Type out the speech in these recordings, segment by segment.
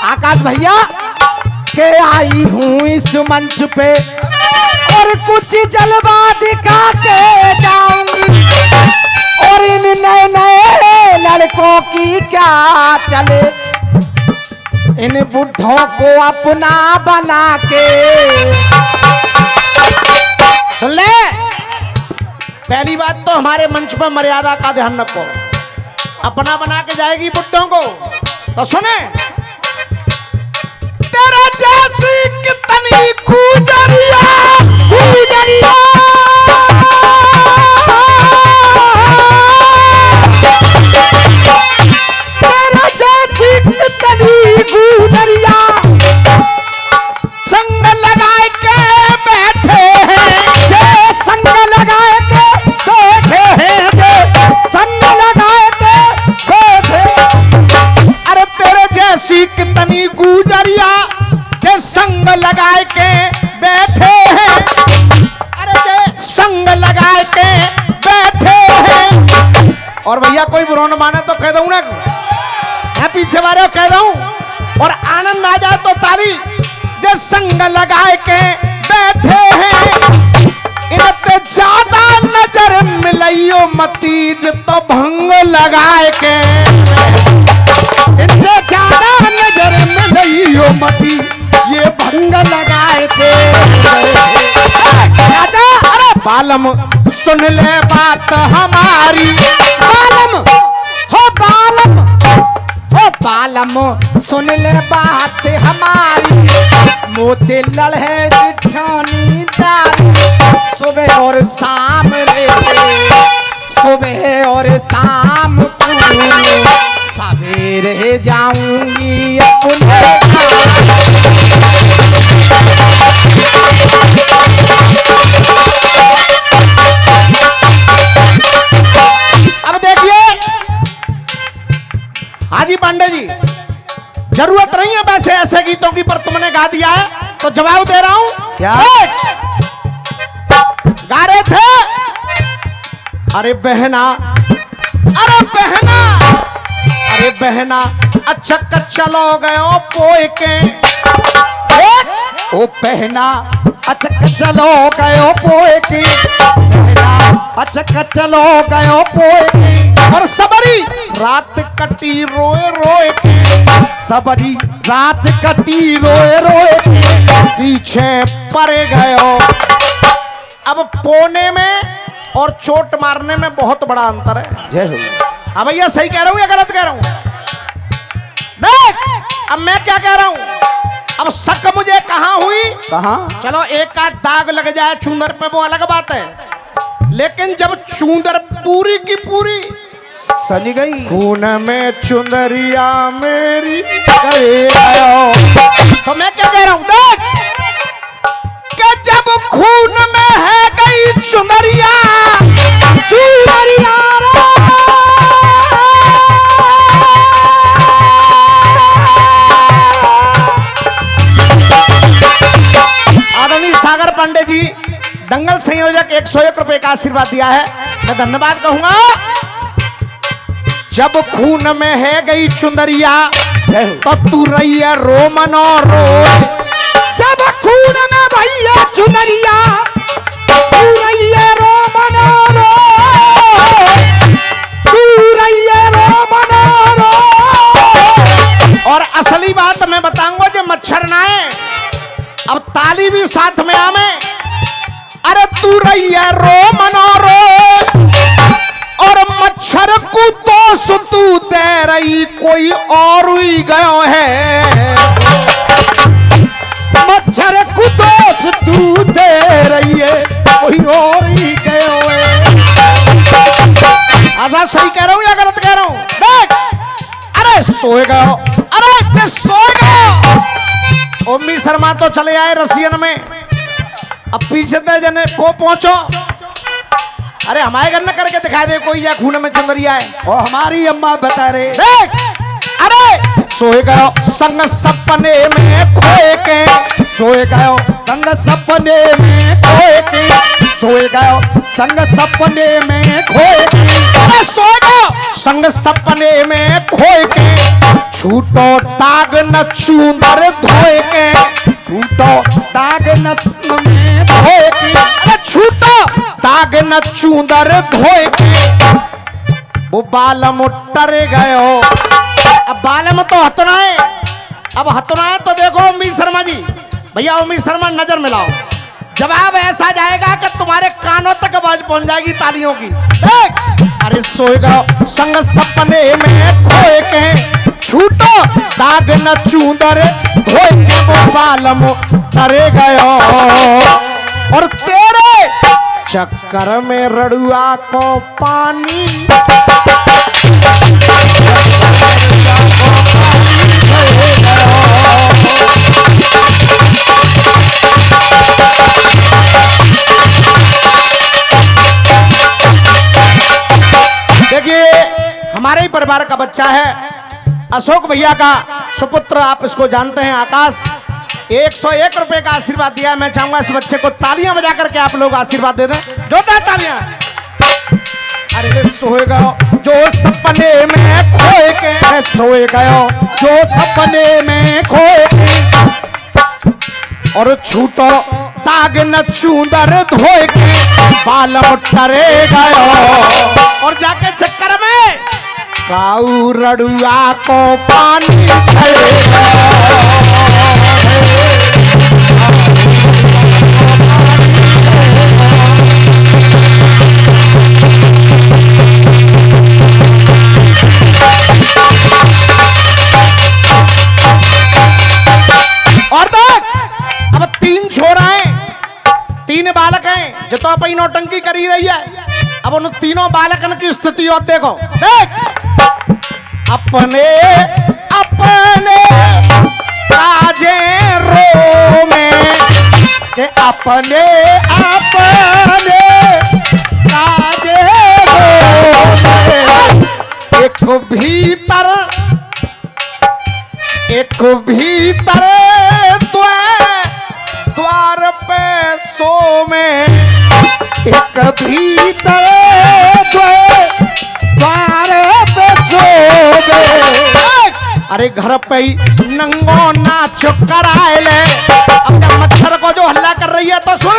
आकाश भैया के आई हूँ इस मंच पे और कुछ जलवा दिखा के जाऊंगी और इन नए नए लड़कों की क्या चले, इन बुढ़ों को अपना बना के। सुन ले, पहली बात तो हमारे मंच पर मर्यादा का ध्यान रखो। अपना बना के जाएगी बुड्ढों को तो सुने, तेरा जैसी कितनी गुजरिया गुजरिया, तेरा जैसी कितनी गुजरिया संग लगाए के बैठे हैं, जे संग लगाए के बैठे हैं, जे संग लगाए के बैठे। अरे तेरे जैसी कितनी गुजरिया के संग लगाए के बैठे हैं, अरे जे संग लगाए के बैठे हैं। और भैया कोई बुरा न माने तो कह दूं ना, मैं पीछे वाले को कह दूं, और आनंद आ जाए तो ताली। जे संग लगाए के बैठे हैं, इनते ज्यादा नजर मिलइयो मतीज तो भंग लगाए के, इतने ज्यादा नजर में नहीं मती ये भंग लगाए थे। राजा अरे बालम सुन ले बात हमारी, बालम हो बालम हो बालम सुन ले बात हमारी, मोती लड़े जिठानी दारी, सुबह और शाम रे, सुबह और शाम को सवेरे जाऊंगी अपने घर। अब देखिए हाजी पांडे जी, जरूरत नहीं है वैसे ऐसे गीतों की, पर तुमने गा दिया है तो जवाब दे रहा हूं। क्या गा रहे थे? अरे बहना, अरे बहना, अरे बहना, अच्छा कच्चा लो गयो पोए के, ओ पहना अचक चलो गयो पोए की, पहना अचक चलो गयो पोए की, और सबरी रात कटी रोए रोए के, सबरी रात कटी रोए रोए की, पीछे पड़े गयो। अब पोने में और चोट मारने में बहुत बड़ा अंतर है। जय हो। हाँ भैया, सही कह रहा हूं या गलत कह रहा हूं? देख अब मैं क्या कह रहा हूं। अब शक मुझे कहां हुई? कहाँ? चलो एक का दाग लग जाए चूंदर पे वो अलग बात है, लेकिन जब चूंदर पूरी की पूरी सनी गई खून में चुंदरिया मेरी गए आयो। तो मैं क्या कह रहा हूं? देख कि जब खून में है गई चुनरिया, चूरिया आदरणीय सागर पांडे जी दंगल संयोजक 101 रुपए का आशीर्वाद दिया है, मैं धन्यवाद कहूंगा। जब खून में है गई चुंदरिया तो तू रही है रो मनो रो, जब खून में भैया चुनरिया तू रही है रो मनो रो, तू रही है रो मनो रो। और असली बात मैं बताऊंगा, जो मच्छर ना है अब ताली भी साथ में आवे। अरे तू रही है रो मनो रो, और मच्छर को तो तू दे रही कोई और ही गयो है, मच्छर को दोष तू दे रही है कोई और ही गयो है। आजाद सही कह रहा हूं या गलत कह रहा हूं? देख अरे सोए गयो, अरे जे सोए गयो। ओमी शर्मा तो चले आए रसियन में, अब पीछे दे जने को पहुंचो। अरे हमारे घर न करके दिखा दे कोई या खून में चुंदरिया है। और हमारी अम्मा बता रहे देख अरे सोए गयो संग सपने में खोए के, सोए गयो संग सपने में खोए के, सोए गयो संग सपने में खोए के, अरे सोए गयो संग सपने में खोए के, छूटो दाग न चूंदर धोए के, छूटो दाग नस्म में धोए के, अरे छूटो दाग न चूंदर धोए के, वो बालम टरे गयो। अब बालम तो हतना है, अब हतना है तो देखो उम्मीद शर्मा जी, भैया उम्मीद शर्मा नजर मिलाओ, जवाब ऐसा जाएगा कि तुम्हारे कानों तक आवाज पहुंच जाएगी तालियों की। देख, अरे सोए गयो संग सपने में खोए के, छूटो दाग न चूंदर धोए के, वो बालम टरे गयो। और तेरे चक्कर में रड़ुआ को पानी, देखिए हमारे ही परिवार का बच्चा है, अशोक भैया का सुपुत्र, आप इसको जानते हैं, आकाश। 101 रुपए का आशीर्वाद दिया। मैं चाहूंगा इस बच्चे को तालियां बजा करके आप लोग आशीर्वाद दे दें, जोरदार तालियां। अरे सोए गयो जो सपने में खोए के, अरे सोए गयो जो सपने में खोए के, और छूटो दाग न चूंदर धोए के, बालम टरे गयो। और जाके चक्कर में काऊ रड़ुआ को पानी छले जो तो अपनी नौटंकी करी रही है। अब उन तीनों बालकन की स्थिति और देखो, देख अपने अपने काजे रो में, के अपने अपने काजे रो में, एक भीतर द्वार पे सो में, एक भीतर द्वार पे सो में। अरे घर पे ही नंगो नाच कराए ले। अब जब मच्छर को जो हल्ला कर रही है तो सुन,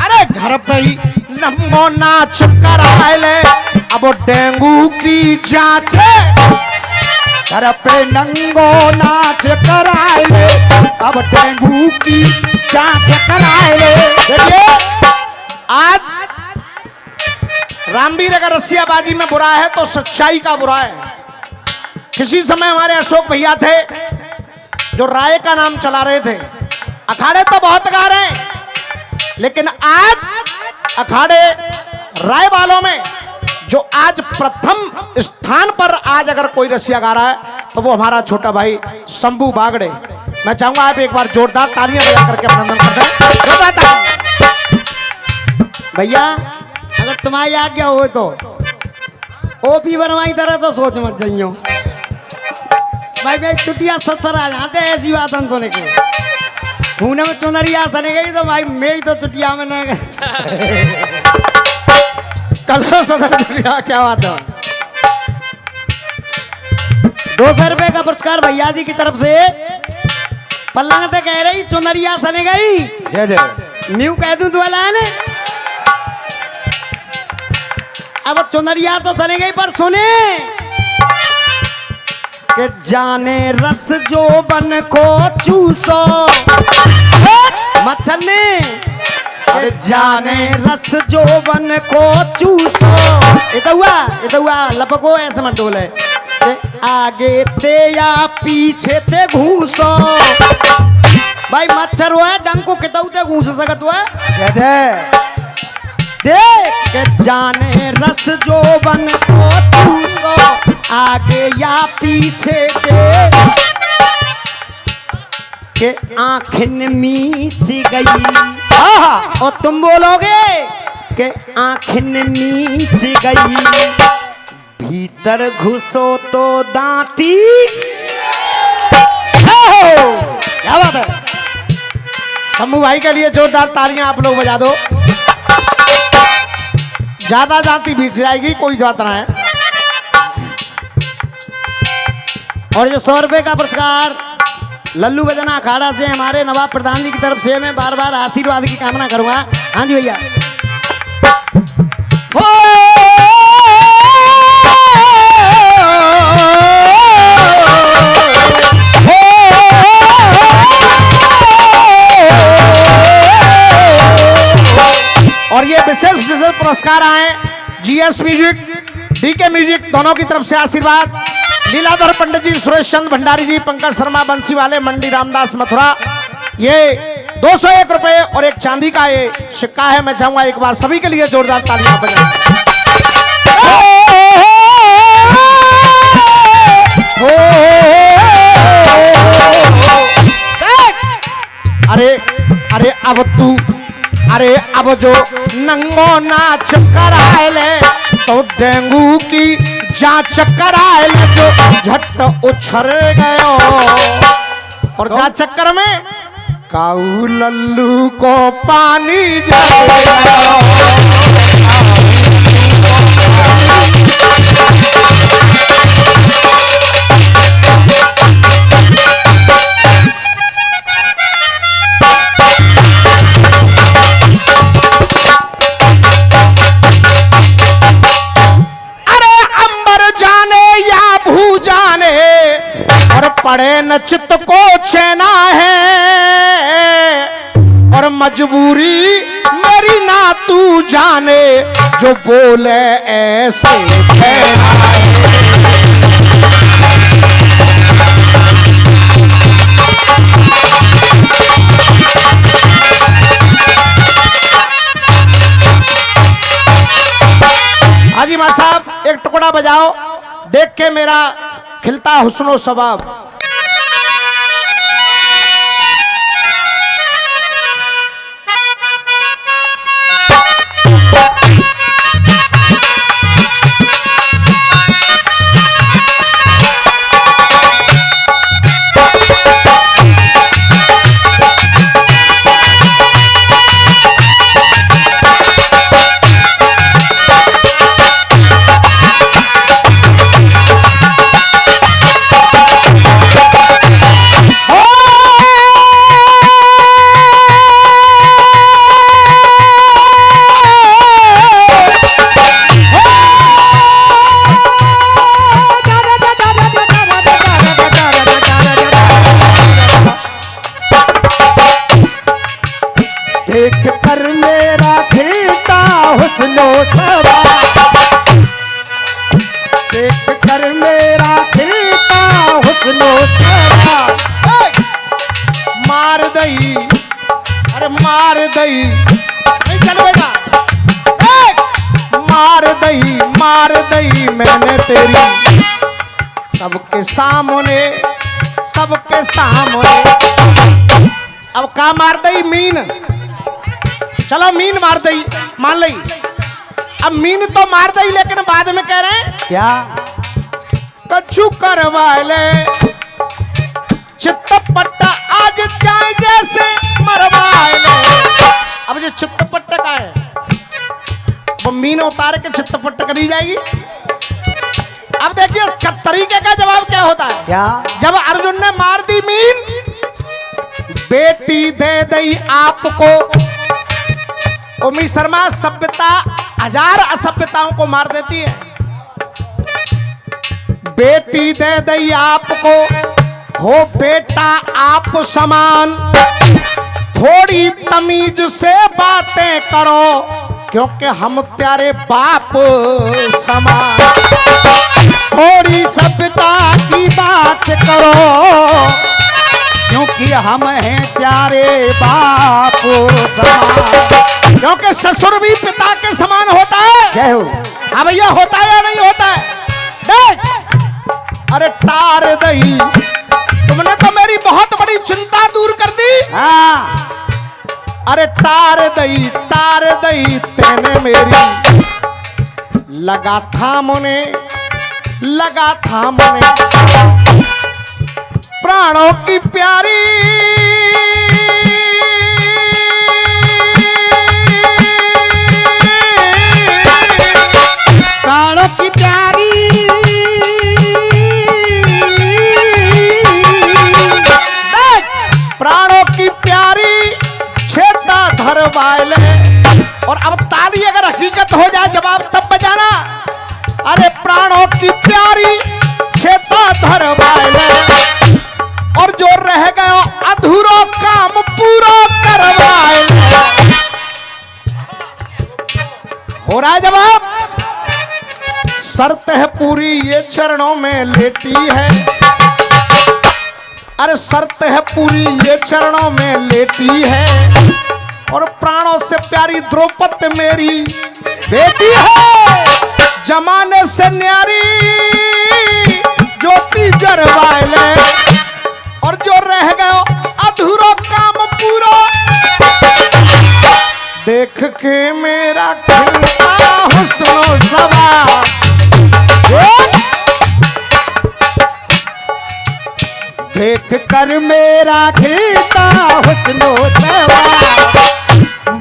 अरे घर पे ही नंगो नाच कराए ले। अब वो डेंगू की जांच, घर पे नंगो नाच कराए ले, अब डेंगू की जांच कराए ले। देखिए आज रामवीर अगर रस्सियाबाजी में बुरा है तो सच्चाई का बुरा है। किसी समय हमारे अशोक भैया थे जो राय का नाम चला रहे थे। अखाड़े तो बहुत गा रहे हैं, लेकिन आज अखाड़े राय वालों में जो आज प्रथम स्थान पर आज अगर कोई रसिया गा रहा है तो वो हमारा छोटा भाई शंभू बागड़े। मैं चाहूंगा आप एक बार जोरदार तालियां बजा करके अभिनंदन करते हैं। जोरदार तालियां। भैया अगर तुम्हारी आज्ञा हो तो ओपी बनवाई तरह तो सोच मत जाइयो भाई। भाई चुटिया सत्सर आ जाते ऐसी बात हम सुने के खूने में चुनरिया सने गई तो भाई मेरी तो चुटिया में न कल सदर चुटिया क्या बात है। 200 रुपए का पुरस्कार भैया जी की तरफ से। पल्लंग तो कह रही चुनरिया सने गई, जय जय न्यू कह दूं तो ने अब चुनरिया तो सने गई, पर सुने कि जाने रस जो बन को चूसो मच्छर ने, अरे जाने रस जो बन को चूसो। ये तो हुआ लपको ऐसे मत डोले, आगे ते या पीछे ते घूसो। भाई मच्छर हुआ डंग को कितना ते घूस सकत हुआ। जय जय देख जाने रस जो बन को चूसो, आगे या पीछे दे के आँखें मीच गई। और तुम बोलोगे कि आँखें मीच गई, भीतर घुसो तो दांती। क्या बात है। शंभू भाई के लिए जोरदार तालियां आप लोग बजा दो। ज्यादा जाती बीच जाएगी, कोई बात ना है। और ये 100 रुपए का पुरस्कार लल्लू बजना अखाड़ा से हमारे नवाब प्रधान जी की तरफ से मैं बार बार आशीर्वाद की कामना करूंगा। हाँ जी भैया। और ये विशेष पुरस्कार आए जीएस म्यूजिक, डीके म्यूजिक दोनों की तरफ से आशीर्वाद। लीलाधर पंडित जी, सुरेश चंद भंडारी जी, पंकज शर्मा बंसी वाले, मंडी रामदास मथुरा। ये 201 रुपए और एक चांदी का ये सिक्का है। मैं चाहूंगा एक बार सभी के लिए जोरदार तालियां बजाएं। अरे अरे अब जो नंगो नाच कराए तो डेंगू की जांच कराए जो झट उछर गयो। और जा चक्कर में काऊ लल्लू को पानी पड़े न चित्त को चैना है और मजबूरी मेरी ना तू जाने जो बोले ऐसे कहना है। हाजी मां साहब एक टुकड़ा बजाओ, देख के मेरा खिलता हुस्नो सबाब। देख कर मेरा खिलता हुस्नो सबाब, देख कर मेरा खिलता हुस्नो सबाब। मार दई, अरे मार दई, नहीं चल बेटा, मार दई मैंने तेरी सबके सामने, सबके सामने। अब का मार दई? मीन। चलो मीन मार दई, मान ली। अब मीन तो मार दई, लेकिन बाद में कह रहे हैं क्या? कछु करवाले चित्त पट्टा आज चाय जैसे मरवाले। अब जो चित्त पट्टा का है वो मीन उतार के चित्त पट्टा करी जाएगी। अब देखिए तरीके का जवाब क्या होता है। क्या? जब अर्जुन ने मार दी मीन, बेटी दे दई आपको। उमी शर्मा सभ्यता 1000 असभ्यताओं को मार देती है। बेटी दे दई आपको, हो बेटा आप समान। थोड़ी तमीज से बातें करो, क्योंकि हम तेरे बाप समान। थोड़ी सभ्यता की बात करो, क्योंकि हम हैं प्यारे बाप समान। क्योंकि ससुर भी पिता के समान होता है। जय हो। हाँ भैया, होता है या नहीं होता है? देख, अरे टार दई, तुमने तो मेरी बहुत बड़ी चिंता दूर कर दी। हाँ। अरे टार दई तेने मेरी लगा था मुने, लगा था मुने प्राणों की प्यारी। प्राणों की प्यारी शर्त है पूरी ये चरणों में लेटी है, अरे शर्त है पूरी ये चरणों में लेटी है, और प्राणों से प्यारी द्रौपदी मेरी बेटी है, जमाने से न्यारी ज्योति जरवाले, और जो रह गया अधूरा काम पूरा, देख के मेरा खिलता हुस्नो सवार, देख कर मेरा खिलता हुस्नो सवार,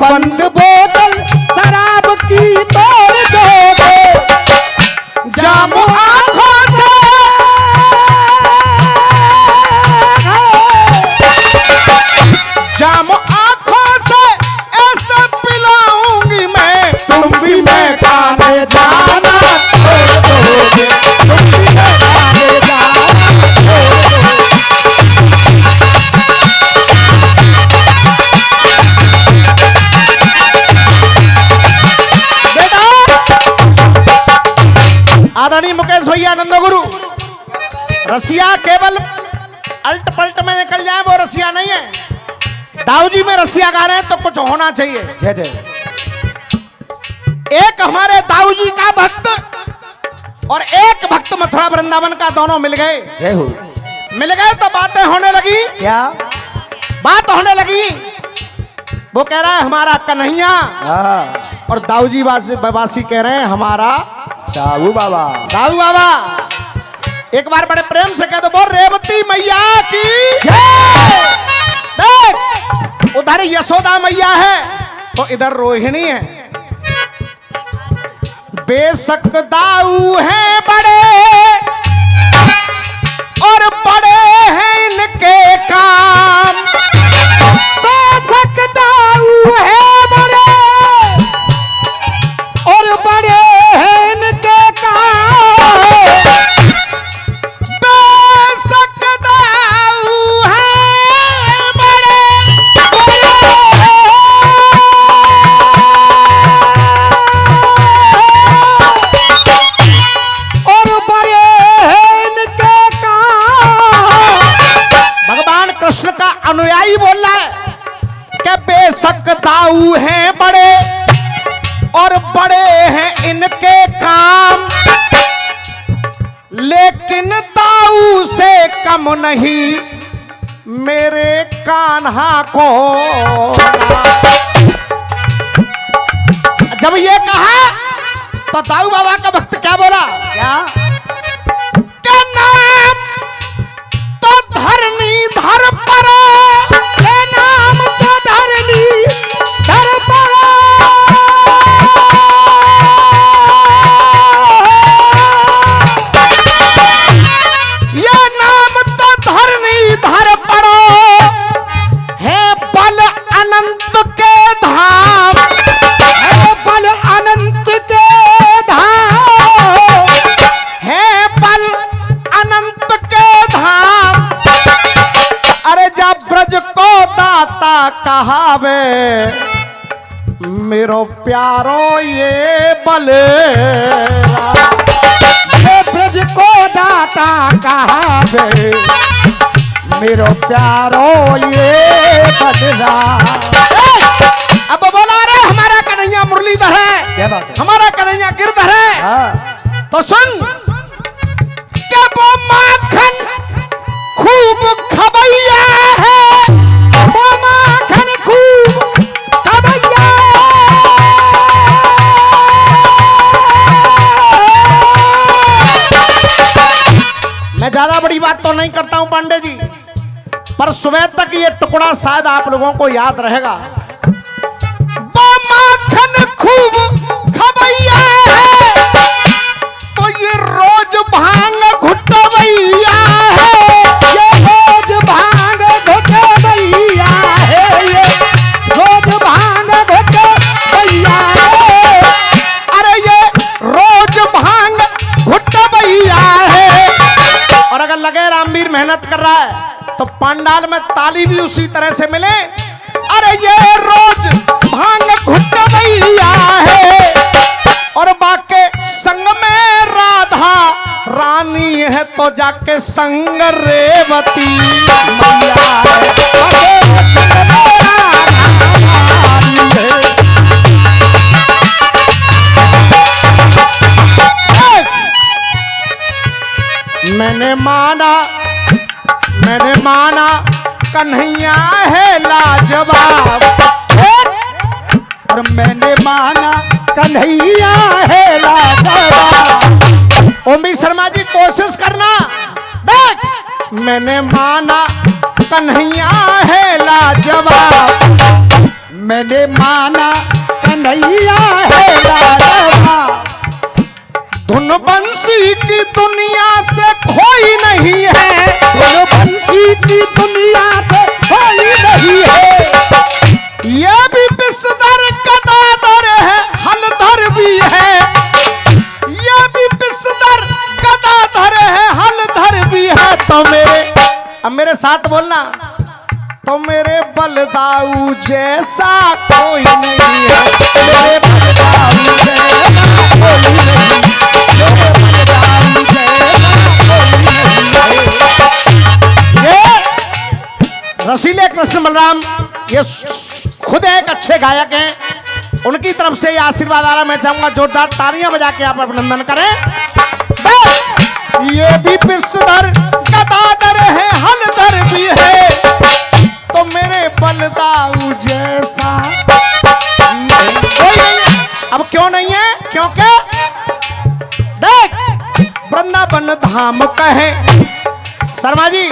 बंद बोतल शराब की तोड़ दोगे, जाम आंखों से जाम आंखों से ऐसे पिलाऊंगी मैं, तुम भी मैं खाने जाना छोड़ दोगे, तुम भी मैं खाने जाना छोड़ दोगे। बेटा आदरणीय मुकेश भैया नंदगुरु, रसिया केवल अल्ट पल्ट में निकल जाए वो रसिया नहीं है। दाऊजी में रसिया गा रहे हैं तो कुछ होना चाहिए। जय जय। एक हमारे दाऊजी का भक्त और एक भक्त मथुरा वृंदावन का, दोनों मिल गए। जय हो। मिल गए तो बातें होने लगी। क्या बात होने लगी? वो कह रहा है हमारा कन्हैया, और दाऊजी बासी कह रहे हैं हमारा दाऊ बाबा। दाऊ बाबा एक बार बड़े प्रेम से कह दो, बोल रेवती मैया की जय। देख उधर यशोदा मैया है तो इधर रोहिणी है। बेशक दाऊ हैं बड़े और बड़े हैं इनके काम, बेशक दाऊ है बड़े और बड़े हैं इनके काम, बेशक दाऊ हैं बड़े और बड़े हैं इनके काम। भगवान कृष्ण का अनुयायी बोल रहा है कि बेशक दाऊ हैं बड़े और बड़े हैं इनके काम, लेकिन दाऊ से कम नहीं मेरे कान्हा को। जब ये कहा तो दाऊ बाबा का भक्त क्या बोला? क्या क्या नाम तो धरनी धर परा, के नाम तो धरनी धर पड़ा, ये नाम तो धरनी धर पड़ो, है बल अनंत के धाम, है बल अनंत के धाम, है बल अनंत के धाम। अरे जब ब्रज को दाता कहावे मेरो प्यारो ये बले, हे ब्रज को दाता कहावे मेरो प्यारो ये बलरा। अब बोला रे हमारा कन्हैया मुरलीधर है, क्या बात है? हमारा कन्हैया गिरधर है। हाँ। तो सुन क्या वो माखन खूब खबैया है, वो माखन खूब खबैया, मैं ज्यादा बड़ी बात तो नहीं करता हूं पांडे जी, पर सुबह तक ये टुकड़ा शायद आप लोगों को याद रहेगा। वो माखन खूब खबैया है तो ये रोज भांग घुटवैया है, ये रोज भांग घुटवैया है, ये रोज भांग घुटवैया है, अरे ये रोज भांग घुटवैया है। और अगर लगे रामवीर मेहनत कर रहा है तो पंडाल में ताली भी उसी तरह से मिले। अरे ये रोज भांग घुटवैया है और बाके संग में है तो जाके संग रेवती। मैया है अरे संग मेरा रामानी है। मैंने माना कन्हैया है लाजवाब। और मैंने माना कन्हैया है लाजवाब। ओमी शर्मा जी कोशिश करना, देख। मैंने माना कन्हैया है लाजवाब। मैंने माना कन्हैया है लाजवाब। धुन बंसी की दुनिया से कोई नहीं है। धुन बंसी की दुनिया से कोई नहीं है। ये भी बिस्तर गदाधर है, हलधर भी है। ये भी बिस्तर गदाधर है, हलधर भी है। तो अब मेरे साथ बोलना, तो मेरे बलदाऊ जैसा कोई नहीं है। मेरे बलदाऊ जैसा कोई नहीं। मेरे बलदाऊ जैसा कोई नहीं है। ये रसीले कृष्ण बलराम ये खुद एक अच्छे गायक हैं, उनकी तरफ से ये आशीर्वाद आ रहा। मैं चाहूंगा जोरदार तालियां बजा के आप अभिनंदन करें। ये भी बिस्तर गदाधर है, हलधर भी है। तो मेरे बलदाऊ जैसा कोई नहीं है। अब क्यों नहीं है? क्योंकि देख, वृंदावन धाम कहे शर्मा जी,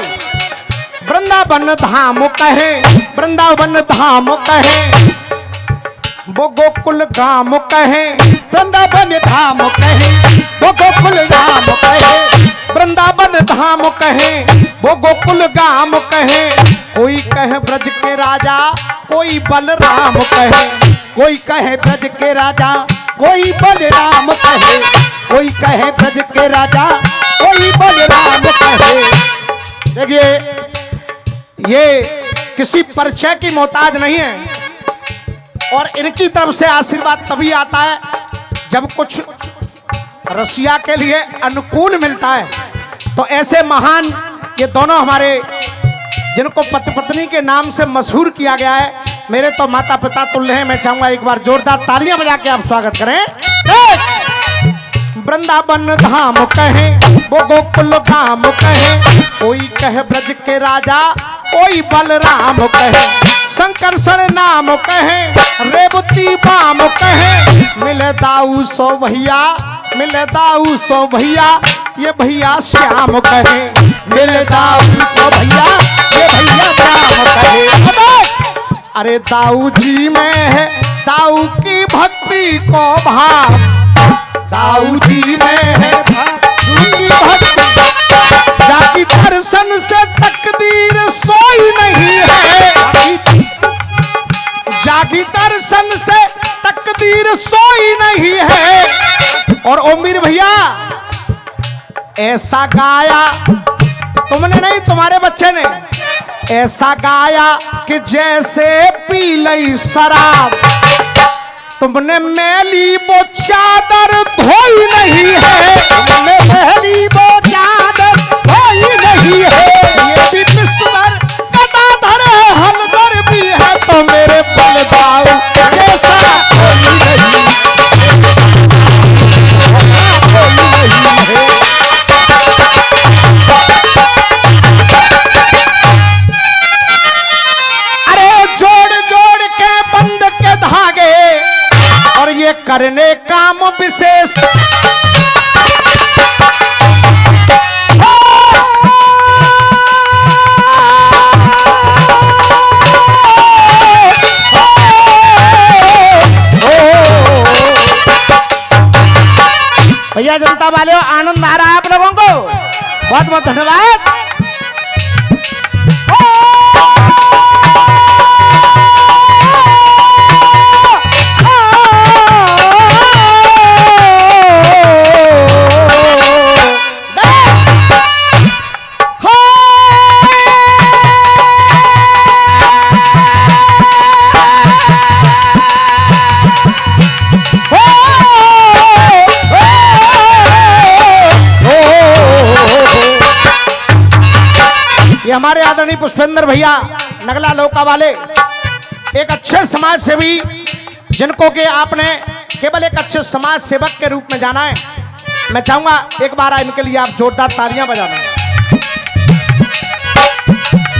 वृंदावन धाम कहे, वृंदावन धाम कहे, वो गोकुल गाम कहे। वृंदावन धाम कहे वो गोकुल धाम कहे। वृंदावन धाम कहे, वो गोकुल गाम कहे। कोई कहे ब्रज के राजा, कोई बलराम कहे। कोई कहे ब्रज के राजा, कोई बलराम कहे। कोई कहे ब्रज के राजा, कोई बलराम कहे। देखिए, ये किसी परिचय की मोहताज नहीं है, और इनकी तरफ से आशीर्वाद तभी आता है जब कुछ रसिया के लिए अनुकूल मिलता है। तो ऐसे महान ये दोनों हमारे, जिनको पति पत्नी के नाम से मशहूर किया गया है, मेरे तो माता पिता तुल्य हैं। मैं चाहूंगा एक बार जोरदार तालियां बजा के आप स्वागत करें। वृंदावन धाम कहे, वो गोकुल धाम कहे। कोई कहे ब्रज के राजा, कोई बलराम कहे। शंकरषण नाम कहे, रेवती बाम कहे। मिले दाऊ सो भैया, मिले दाऊ सो भैया, ये भैया श्याम कहे। मिले दाऊ सो भैया, ये भैया श्याम कहे। अरे दाऊ जी में है दाऊ की भक्ति को भाव। दाऊ जी में है उनकी भक्ति, जाकी दर्शन से तकदीर सोई नहीं है। जागी दर्शन से तकदीर सोई नहीं है। और ओमीर भैया ऐसा गाया, तुमने नहीं, तुम्हारे बच्चे ने ऐसा गाया कि जैसे पी लई शराब। तुमने मैली वो चादर धोई नहीं है। तुमने मैली वो चादर धोई नहीं है। ये भी बिस्तर गदाधर है, हलधर भी है। तो मेरे बलदाऊ जैसा कोई नहीं, कोई नहीं है। अरे जोड़ जोड़ के बंद के धागे, और ये करने काम विशेष। भैया जनता वालों, आनंद आ रहा है आप लोगों को? बहुत बहुत धन्यवाद। पुष्पेंद्र भैया नगला लौका वाले, एक अच्छे समाज सेवी जिनको कि आपने केवल एक अच्छे समाज सेवक के रूप में जाना है। मैं चाहूंगा एक बार इनके लिए आप जोरदार तालियां बजाना।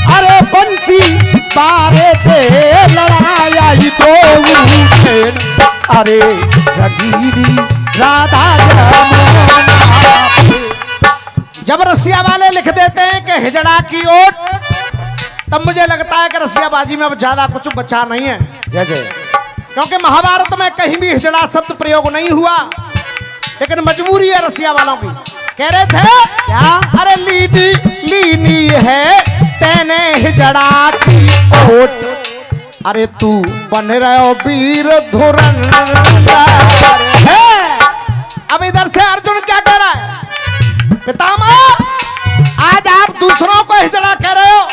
अरे बंसी बारे थे लड़ाया ही तो उठेन, अरे रगीरी राधा जब रसिया वाले लिख देते हैं कि हिजड़ा की ओट, तब मुझे लगता है कि रसियाबाजी में अब ज्यादा कुछ बचा नहीं है। जय जय। क्योंकि महाभारत में कहीं भी हिजड़ा शब्द प्रयोग नहीं हुआ, लेकिन मजबूरी है रसिया वालों की। कह रहे थे क्या? अरे लीनी लीनी है तेने हिजड़ा की ओट, अरे तू बन रहे हो वीर धुरंधर। अब इधर से अर्जुन क्या कह रहा है? पितामह, आज आप दूसरों को हिजड़ा कह रहे हो।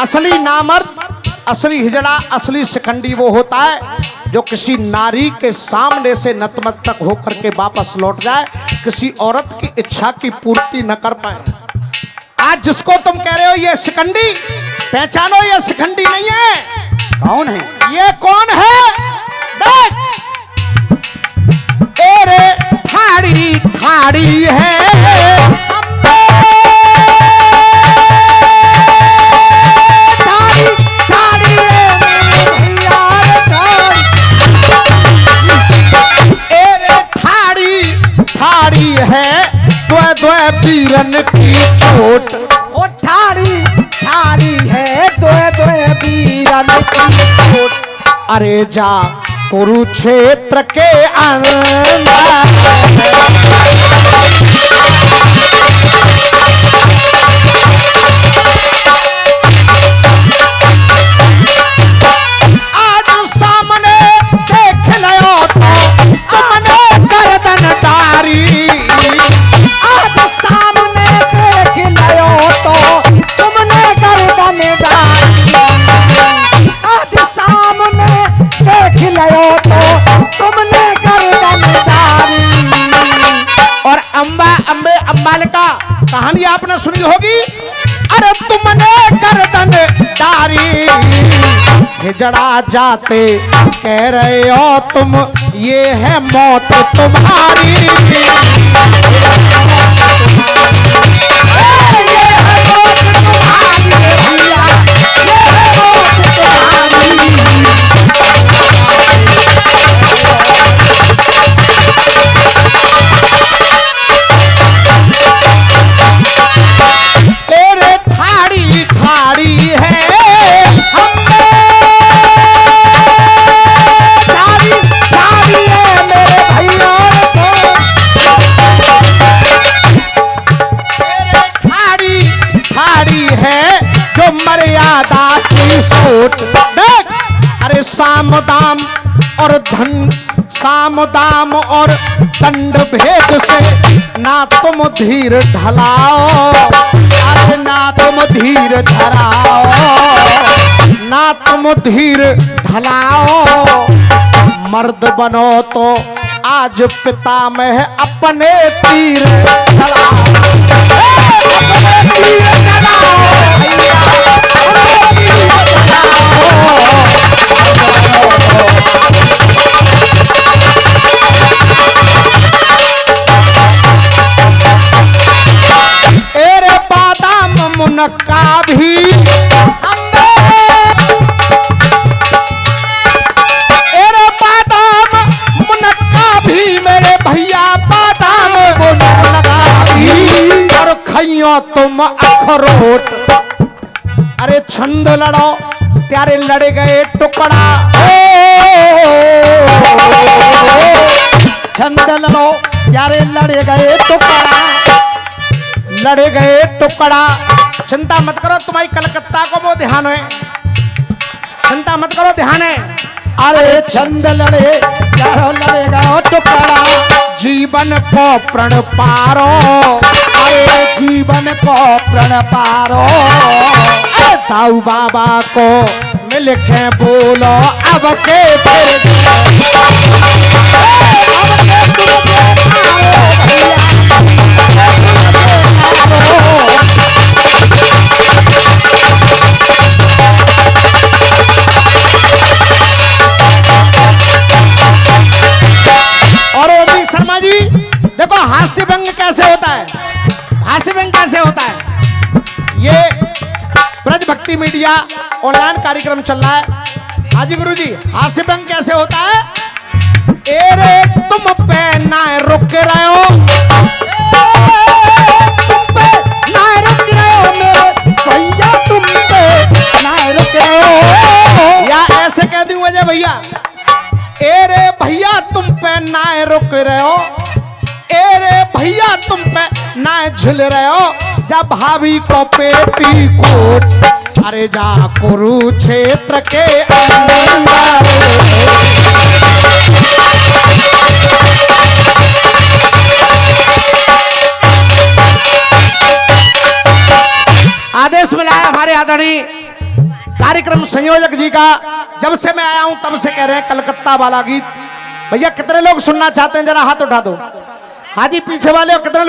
असली नामर्द, असली हिजड़ा, असली शिखंडी वो होता है जो किसी नारी के सामने से नतमस्तक होकर के वापस लौट जाए, किसी औरत की इच्छा की पूर्ति न कर पाए। आज जिसको तुम कह रहे हो ये शिखंडी, पहचानो ये शिखंडी नहीं है। कौन है ये? कौन है? देख, एरे ठाड़ी ठाड़ी है वीरन की चोट। ओ ठाड़ी ठाड़ी है दोए दोए वीरन की चोट। अरे जा कुरुक्षेत्र के अंदर आज सामने देख लो तो तुमने गर्दन तारी। आज सामने देख लो तो तुमने गर्दन डाली। आज सामने देख लो तो तुमने गर्दन डाली। और अंबालिका कहानी आपने सुनी होगी। अरे तुमने गर्दन डारी, हिजड़ा जाते कह रहे हो तुम, ये है मौत तुम्हारी। अरे साम दाम और धन, साम दाम और दंड भेद से ना तुम धीर ढलाओ। अरे ना तुम धीर धराओ, ना तुम धीर ढलाओ। मर्द बनो तो आज पितामह अपने तीर चलाओ। अपने तीर चलाओ भैया, अपने तीर चलाओ। एरे बादाम मुनक्का भी एरे बादाम मुनक्का भी मेरे भैया, बादाम मुनक्का भी। और खइयो तुम अखरोट। अरे छंद लड़ो त्यारे लड़े गए टुकड़ा। छंद लड़ो यारे लड़े गए टुकड़ा, लड़े गए टुकड़ा। चिंता मत करो, तुम्हारी कलकत्ता को वो ध्यान है। चिंता मत करो, ध्यान है। अरे छंद लड़े यारो लड़े गए टुकड़ा। जीवन को प्रण पारो, अरे जीवन को प्रण पारो। ताऊ बाबा को मिल के बोलो अब के फिर। भैया ऑनलाइन कार्यक्रम चल रहा है। हाजी गुरु जी, हास्य व्यंग कैसे होता है? ए रे तुम पे ना रुक रहे हो, तुम पे ना रुक रहे हो मेरे भैया, तुम पे ना रुक रहे हो। या ऐसे कह दूं अजय भैया, ए रे भैया तुम पे ना रुक रहे हो, ए रे भैया तुम पे ना झूल रहे हो, जब भाभी को पेटी कोट, अरे जा कुरुक्षेत्र के अंदर। आदेश मिला है हमारे आदरणीय कार्यक्रम संयोजक जी का, जब से मैं आया हूं तब से कह रहे हैं कलकत्ता वाला गीत। भैया कितने लोग सुनना चाहते हैं, जरा हाथ उठा दो। हाजी पीछे वाले कितने लोग